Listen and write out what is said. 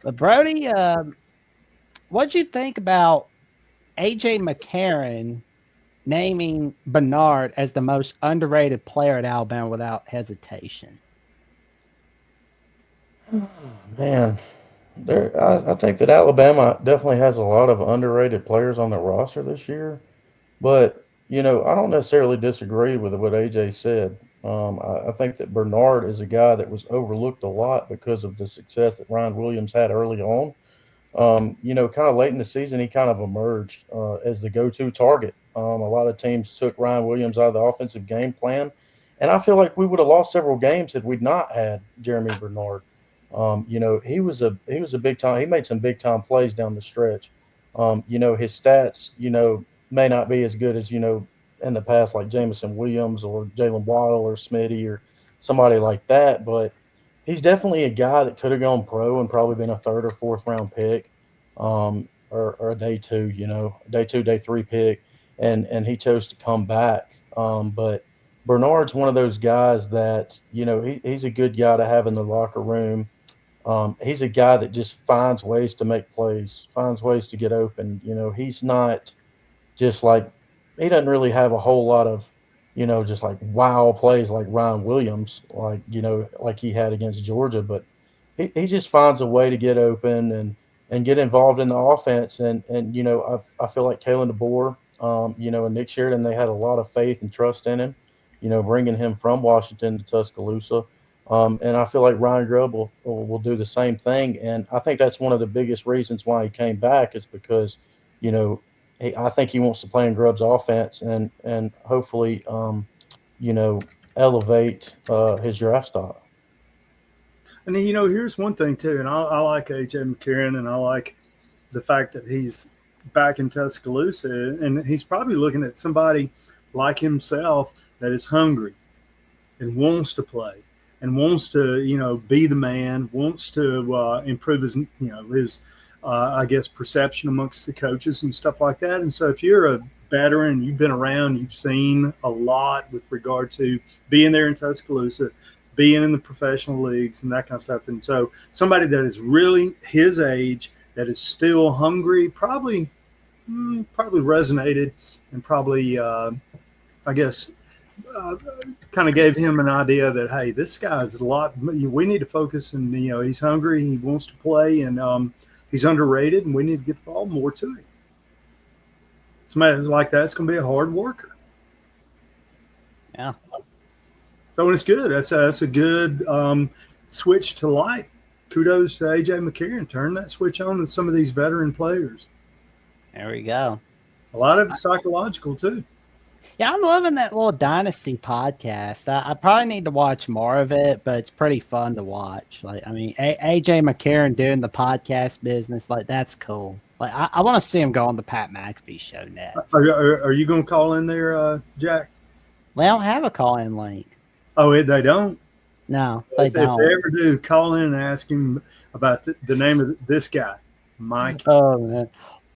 But Brody, what'd you think about AJ McCarron naming Bernard as the most underrated player at Alabama without hesitation? Man, I think that Alabama definitely has a lot of underrated players on their roster this year. But I don't necessarily disagree with what AJ said. I think that Bernard is a guy that was overlooked a lot because of the success that Ryan Williams had early on. Kind of late in the season, he kind of emerged as the go-to target. A lot of teams took Ryan Williams out of the offensive game plan, and I feel like we would have lost several games had we not had Jeremy Bernard. He was a big time. He made some big time plays down the stretch. His stats, may not be as good as in the past, like Jamison Williams or Jalen Waddle or Smitty or somebody like that, but he's definitely a guy that could have gone pro and probably been a third or fourth round pick, or a day two, day two, day three pick, and he chose to come back. But Bernard's one of those guys that he's a good guy to have in the locker room. He's a guy that just finds ways to make plays, finds ways to get open. He's not just like he doesn't really have a whole lot of just like wow plays like Ryan Williams, like like he had against Georgia, but he just finds a way to get open and get involved in the offense. And I feel like Kalen DeBoer, and Nick Sheridan, they had a lot of faith and trust in him, bringing him from Washington to Tuscaloosa. And I feel like Ryan Grubb will do the same thing. And I think that's one of the biggest reasons why he came back is because, you know, I think he wants to play in Grubb's offense and hopefully, you know, elevate his draft stock. And here's one thing too, and I like AJ McCarron, and I like the fact that he's back in Tuscaloosa, and he's probably looking at somebody like himself that is hungry and wants to play and wants to be the man, wants to improve his I guess perception amongst the coaches and stuff like that. And so if you're a veteran, you've been around, you've seen a lot with regard to being there in Tuscaloosa, being in the professional leagues and that kind of stuff. And so somebody that is really his age, that is still hungry, probably resonated and probably, I guess, uh, kind of gave him an idea that, hey, this guy's a lot. We need to focus, and he's hungry, he wants to play, and he's underrated, and we need to get the ball more to him. Somebody like that's going to be a hard worker. Yeah. So it's good. That's a good switch to light. Kudos to AJ McCarron. Turn that switch on to some of these veteran players. There we go. A lot of it's psychological too. Yeah, I'm loving that little Dynasty podcast. I probably need to watch more of it, but it's pretty fun to watch. Like, I mean, AJ McCarron doing the podcast business, like that's cool. Like, I want to see him go on the Pat McAfee show next. Are you going to call in there, Jack? They don't have a call-in link. Oh, they don't. No, they If don't. they ever do, call in and ask him about the name of this guy, Mike. Oh, man.